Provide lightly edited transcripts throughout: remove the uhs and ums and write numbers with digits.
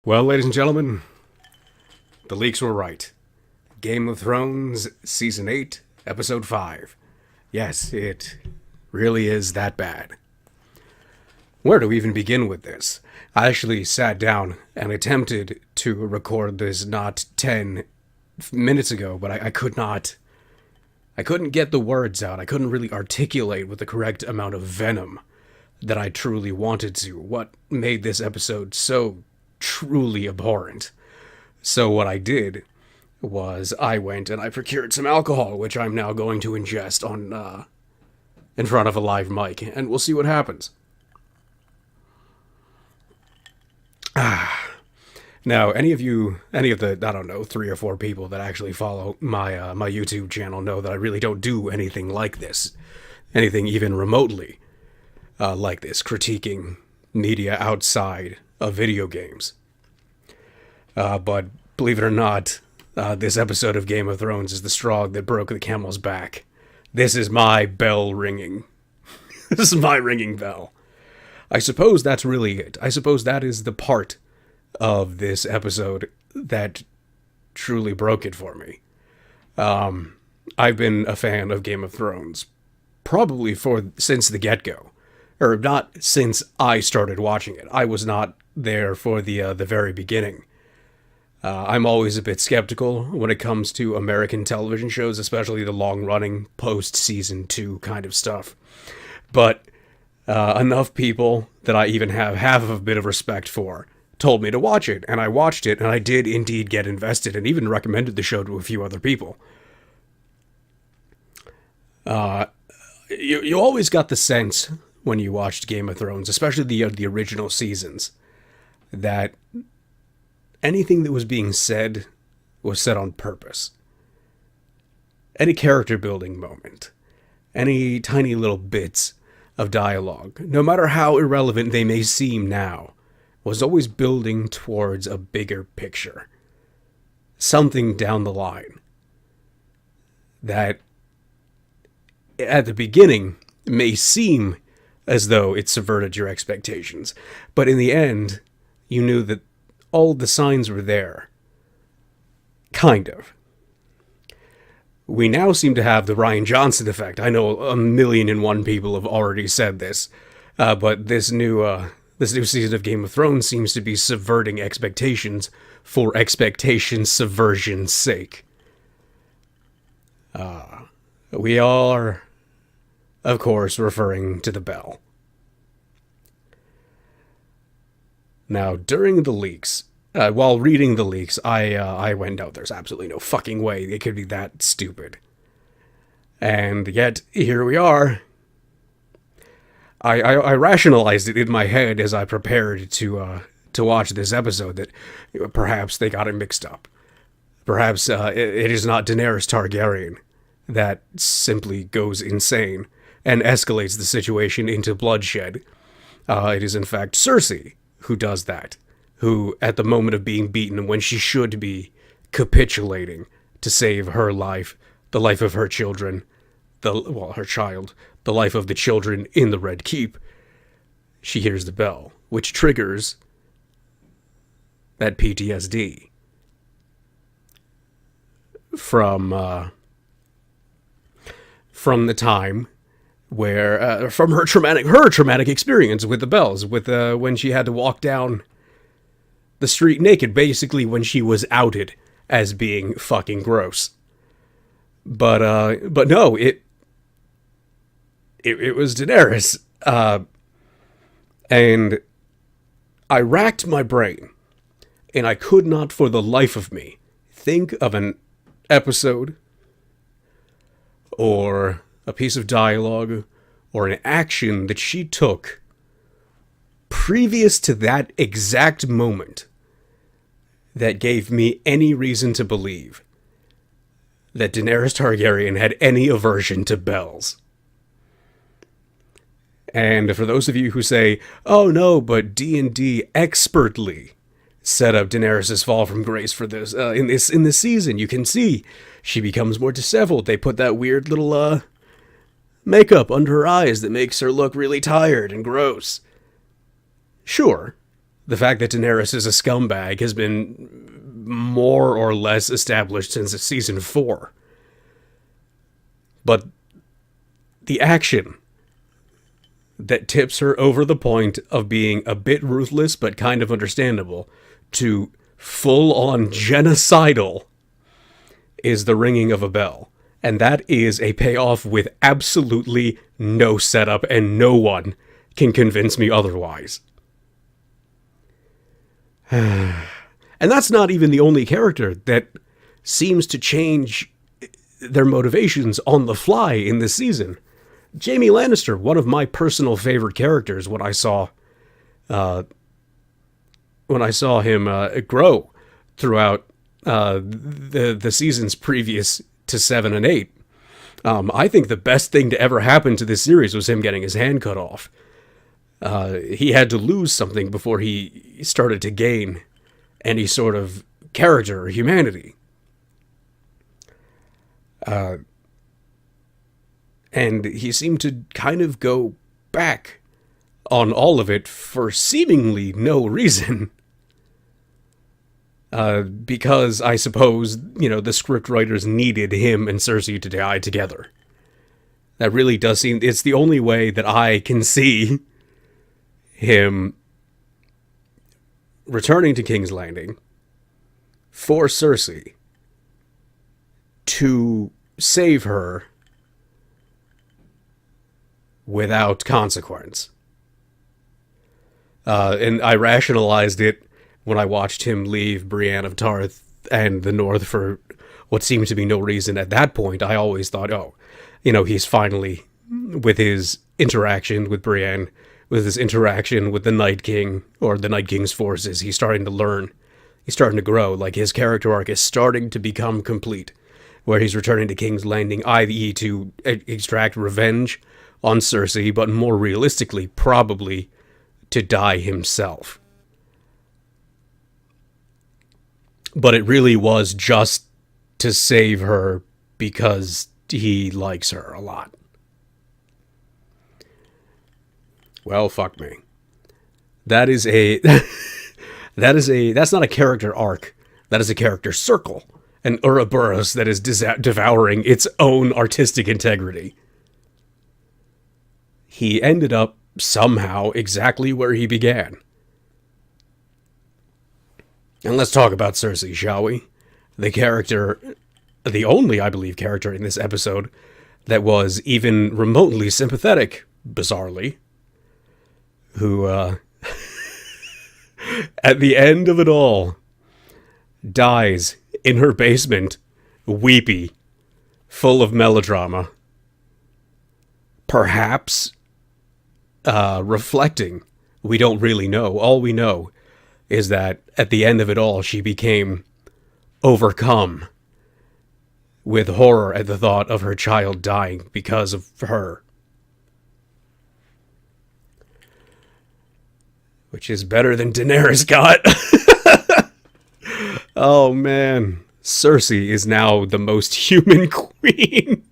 Well, ladies and gentlemen, the leaks were right. Game of Thrones, Season 8, Episode 5. Yes, it really is that bad. Where do we even begin with this? I actually sat down and attempted to record this not 10 minutes ago, but I could not. I couldn't get the words out. I couldn't really articulate with the correct amount of venom that I truly wanted to. What made this episode so truly abhorrent? So what I did was I went and I procured some alcohol, which I'm now going to ingest on in front of a live mic, and we'll see what happens. Now, any of the, I don't know, 3 or 4 people that actually follow my my YouTube channel know that I really don't do anything like this, anything even remotely like this, critiquing media outside of video games. But believe it or not, this episode of Game of Thrones is the straw that broke the camel's back. This is my bell ringing. This is my ringing bell. I suppose that's really it. I suppose that is the part of this episode that truly broke it for me. I've been a fan of Game of Thrones probably since the get-go. Or not since I started watching it. I was not there for the very beginning. I'm always a bit skeptical when it comes to American television shows, especially the long-running post-season 2 kind of stuff. But enough people that I even have half of a bit of respect for told me to watch it, and I watched it, and I did indeed get invested, and even recommended the show to a few other people. You always got the sense when you watched Game of Thrones, especially the original seasons, that anything that was being said was said on purpose. Any character building moment, any tiny little bits of dialogue, no matter how irrelevant they may seem now, was always building towards a bigger picture. Something down the line that at the beginning may seem as though it subverted your expectations, but in the end, you knew that all the signs were there. Kind of. We now seem to have the Rian Johnson effect. I know 1,000,001 people have already said this, but this new season of Game of Thrones seems to be subverting expectations for expectation subversion's sake. We are, of course, referring to the bell. Now, during the leaks, while reading the leaks, I went, no, there's absolutely no fucking way it could be that stupid. And yet, here we are. I rationalized it in my head as I prepared to watch this episode that perhaps they got it mixed up. Perhaps it is not Daenerys Targaryen that simply goes insane and escalates the situation into bloodshed. It is in fact Cersei who does that, who at the moment of being beaten, when she should be capitulating to save her life, the life of her children, her child, the life of the children in the Red Keep, she hears the bell, which triggers that PTSD from the time where from her traumatic experience with the bells, with when she had to walk down the street naked, basically when she was outed as being fucking gross. But no, it was Daenerys, and I racked my brain, and I could not for the life of me think of an episode or a piece of dialogue or an action that she took previous to that exact moment that gave me any reason to believe that Daenerys Targaryen had any aversion to bells. And for those of you who say, oh no, but D&D expertly set up Daenerys' fall from grace for this, in this season, you can see she becomes more disheveled. They put that weird little makeup under her eyes that makes her look really tired and gross. Sure, The fact that Daenerys is a scumbag has been more or less established since season 4. But the action that tips her over the point of being a bit ruthless but kind of understandable to full-on genocidal is the ringing of a bell. And that is a payoff with absolutely no setup, and no one can convince me otherwise. And that's not even the only character that seems to change their motivations on the fly in this season. Jaime Lannister, one of my personal favorite characters, when I saw him grow throughout the seasons previous to 7 and 8. I think the best thing to ever happen to this series was him getting his hand cut off. He had to lose something before he started to gain any sort of character or humanity. And he seemed to kind of go back on all of it for seemingly no reason. Because I suppose, the scriptwriters needed him and Cersei to die together. That really does seem... It's the only way that I can see him returning to King's Landing for Cersei to save her without consequence. And I rationalized it when I watched him leave Brienne of Tarth and the North for what seemed to be no reason. At that point, I always thought, he's finally, with his interaction with Brienne, with his interaction with the Night King, or the Night King's forces, he's starting to learn. He's starting to grow. Like, his character arc is starting to become complete, where he's returning to King's Landing, i.e. to extract revenge on Cersei, but more realistically, probably to die himself. But it really was just to save her because he likes her a lot. Well, fuck me. That's not a character arc. That is a character circle. An Ouroboros that is devouring its own artistic integrity. He ended up somehow exactly where he began. And let's talk about Cersei, shall we? The only, I believe, character in this episode that was even remotely sympathetic, bizarrely, who, at the end of it all, dies in her basement, weepy, full of melodrama, perhaps reflecting. We don't really know. All we know is that at the end of it all, she became overcome with horror at the thought of her child dying because of her. Which is better than Daenerys got. Oh man, Cersei is now the most human queen.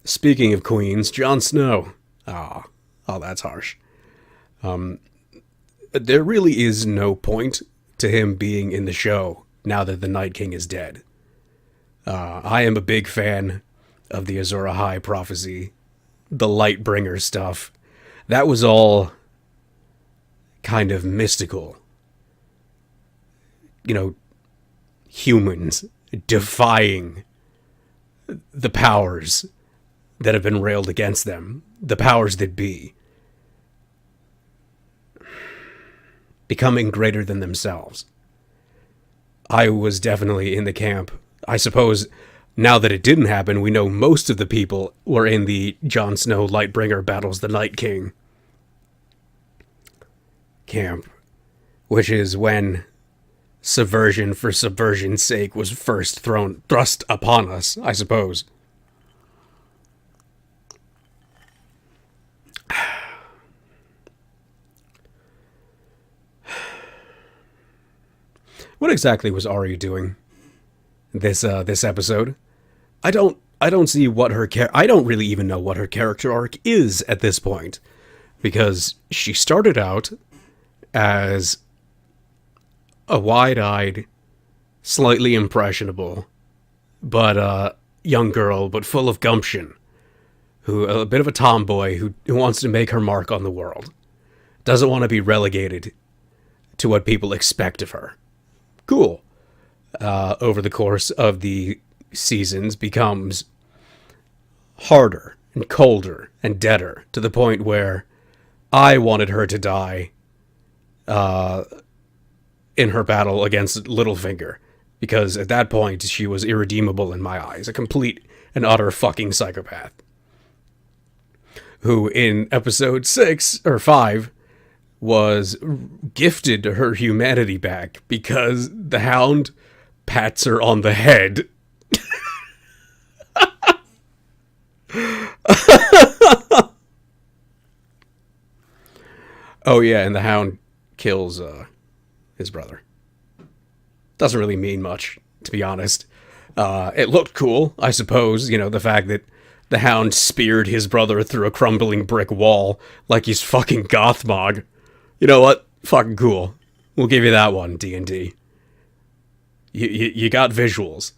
Speaking of queens, Jon Snow. Oh, that's harsh. There really is no point to him being in the show now that the Night King is dead. I am a big fan of the Azor Ahai prophecy, the Lightbringer stuff. That was all kind of mystical. Humans defying the powers that have been railed against them, the powers that be, becoming greater than themselves. I was definitely in the camp. I suppose now that it didn't happen, we know most of the people were in the Jon Snow Lightbringer battles the Night King camp, which is when subversion for subversion's sake was first thrust upon us, I suppose. What exactly was Arya doing this episode? I don't I don't see what her I don't really even know what her character arc is at this point, because she started out as a wide-eyed, slightly impressionable, but young girl, but full of gumption, who a bit of a tomboy who wants to make her mark on the world, doesn't want to be relegated to what people expect of her. Cool. Over the course of the seasons, becomes harder and colder and deader, to the point where I wanted her to die in her battle against Littlefinger, because at that point she was irredeemable in my eyes, a complete and utter fucking psychopath, who in episode 6 or 5 was gifted her humanity back because the Hound pats her on the head. Oh yeah, and the Hound kills his brother. Doesn't really mean much, to be honest. It looked cool, I suppose, you know, the fact that the Hound speared his brother through a crumbling brick wall like he's fucking Gothmog. You know what? Fucking cool. We'll give you that one, D&D. You got visuals.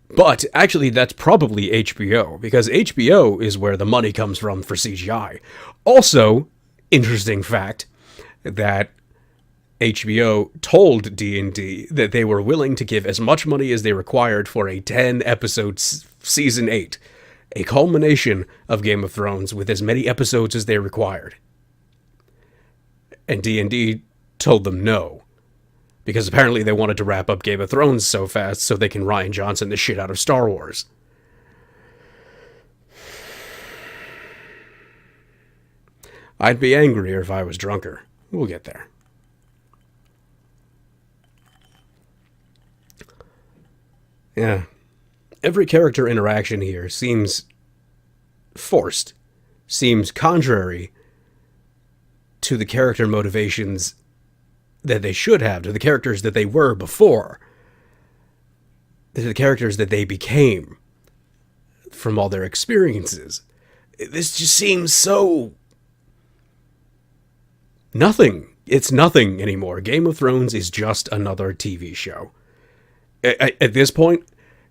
But actually, that's probably HBO, because HBO is where the money comes from for CGI. Also, interesting fact, that HBO told D&D that they were willing to give as much money as they required for a 10-episode Season 8, a culmination of Game of Thrones with as many episodes as they required. And D&D told them no, because apparently they wanted to wrap up Game of Thrones so fast so they can Rian Johnson the shit out of Star Wars. I'd be angrier if I was drunker. We'll get there. Yeah. Every character interaction here seems forced, seems contrary to the character motivations that they should have, to the characters that they were before, to the characters that they became from all their experiences. This just seems so nothing. It's nothing anymore. Game of Thrones is just another TV show. At this point,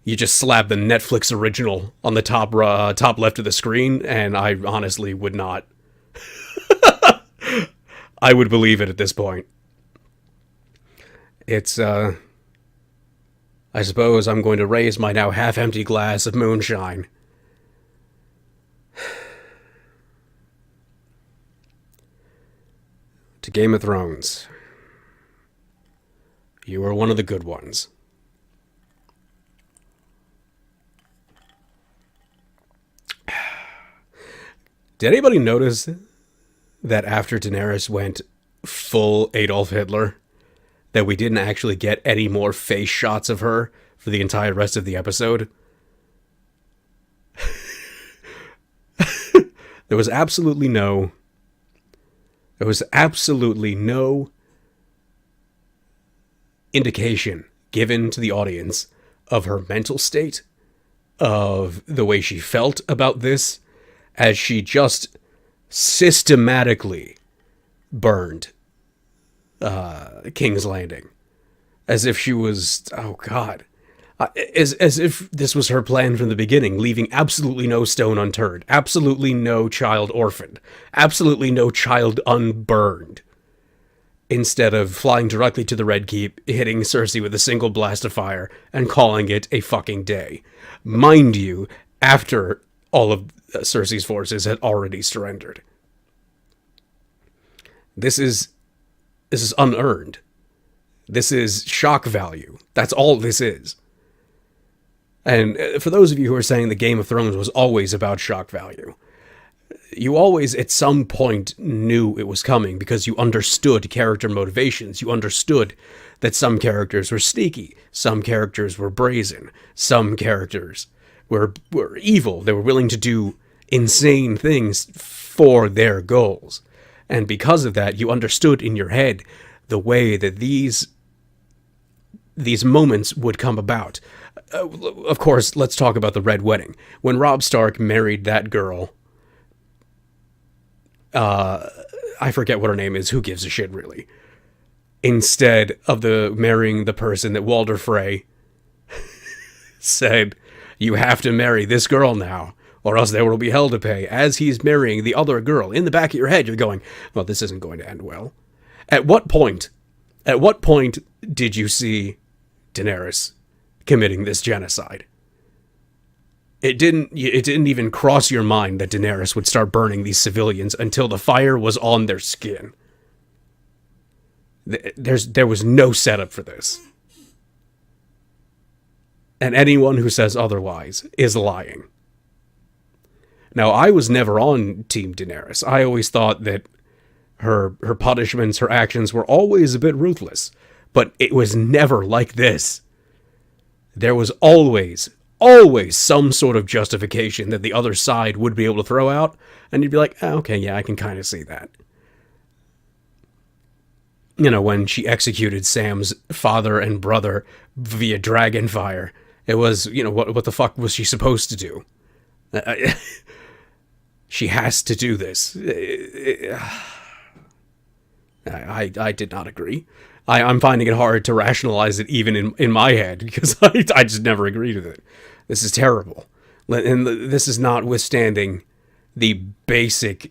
you just slap the Netflix original on the top left of the screen, and I honestly would not. I would believe it at this point. It's, I suppose I'm going to raise my now half-empty glass of moonshine. To Game of Thrones. You are one of the good ones. Did anybody notice that after Daenerys went full Adolf Hitler, that we didn't actually get any more face shots of her for the entire rest of the episode? There was absolutely no indication given to the audience of her mental state, of the way she felt about this, as she just systematically burned King's Landing, as if she was, oh god, as if this was her plan from the beginning, leaving absolutely no stone unturned, absolutely no child orphaned, absolutely no child unburned, instead of flying directly to the Red Keep, hitting Cersei with a single blast of fire, and calling it a fucking day. Mind you, after all of Cersei's forces had already surrendered. This is unearned. This is shock value. That's all this is. And for those of you who are saying the Game of Thrones was always about shock value, you always at some point knew it was coming because you understood character motivations. You understood that some characters were sneaky, some characters were brazen, some characters were evil. They were willing to do insane things for their goals. And because of that, you understood in your head the way that these these moments would come about. Of course, let's talk about the Red Wedding. When Robb Stark married that girl, I forget what her name is. Who gives a shit, really? Instead of marrying the person that Walder Frey said, you have to marry this girl now, or else there will be hell to pay. As he's marrying the other girl, in the back of your head, you're going, well, this isn't going to end well. At what point did you see Daenerys committing this genocide? It didn't even cross your mind that Daenerys would start burning these civilians until the fire was on their skin. There was no setup for this. And anyone who says otherwise is lying. Now, I was never on Team Daenerys. I always thought that her punishments, her actions were always a bit ruthless. But it was never like this. There was always some sort of justification that the other side would be able to throw out, and you'd be like, oh, okay, yeah, I can kind of see that. You know, when she executed Sam's father and brother via dragon fire, it was, you know, what the fuck was she supposed to do? She has to do this. I did not agree. I'm finding it hard to rationalize it even in my head, because I just never agreed with it. This is terrible. And this is notwithstanding the basic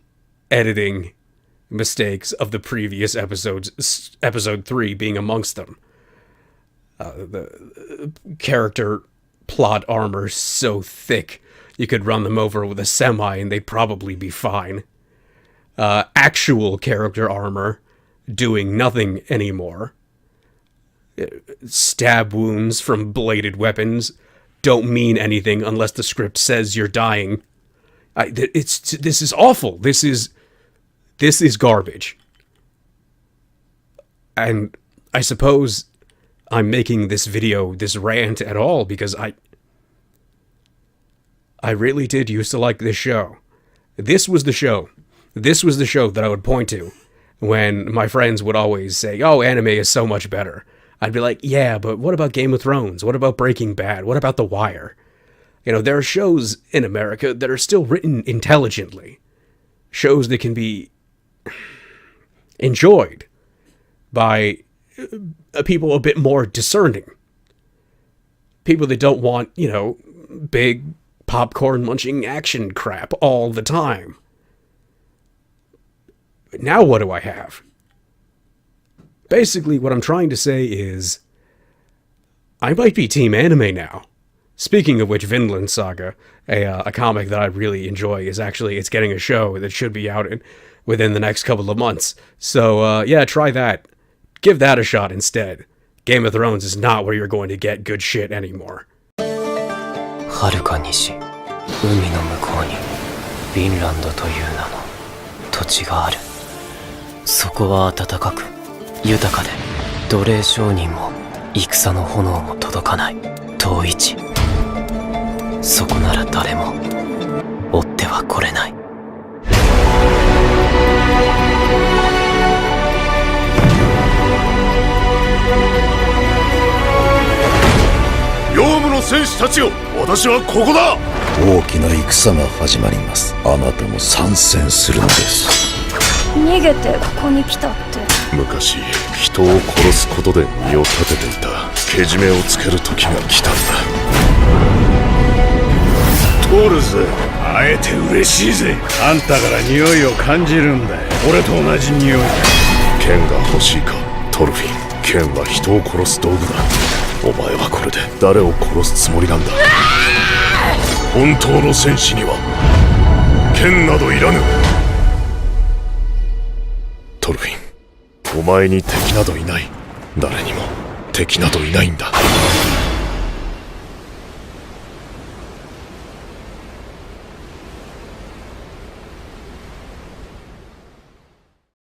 editing mistakes of the previous episodes, episode 3 being amongst them. The character plot armor so thick you could run them over with a semi and they'd probably be fine. Actual character armor doing nothing anymore. Stab wounds from bladed weapons don't mean anything unless the script says you're dying. This is awful. This is garbage. And I suppose I'm making this video, this rant at all, because I really did used to like this show. This was the show. This was the show that I would point to when my friends would always say, oh, anime is so much better. I'd be like, yeah, but what about Game of Thrones? What about Breaking Bad? What about The Wire? You know, there are shows in America that are still written intelligently. Shows that can be enjoyed by people a bit more discerning. People that don't want, you know, big popcorn munching action crap all the time. But now what do I have? Basically, what I'm trying to say is, I might be Team Anime now. Speaking of which, Vinland Saga, a comic that I really enjoy, it's getting a show that should be out within the next couple of months. So, yeah, try that. Give that a shot instead. Game of Thrones is not where you're going to get good shit anymore. 遥か西、海の向こうにフィンランドという名の土地がある。そこは暖かく豊かで、奴隷商人も戦の炎も届かない遠い地。そこなら誰も追っては来れない。ヨウムの戦士たちよ、私はここだ。大きな戦が始まります。あなたも参戦するのです。逃げてここに来たって。昔人を殺すことで身を立てていたけじめをつける時が来たんだ。通るぜ。会えて嬉しいぜ。あんたから匂いを感じるんだよ。俺と同じ匂いだ。剣が欲しいか、トルフィン。剣は人を殺す道具だ。お前はこれで誰を殺すつもりなんだ。本当の戦士には剣などいらぬ。トルフィン、お前に敵などいない。誰にも敵などいないんだ。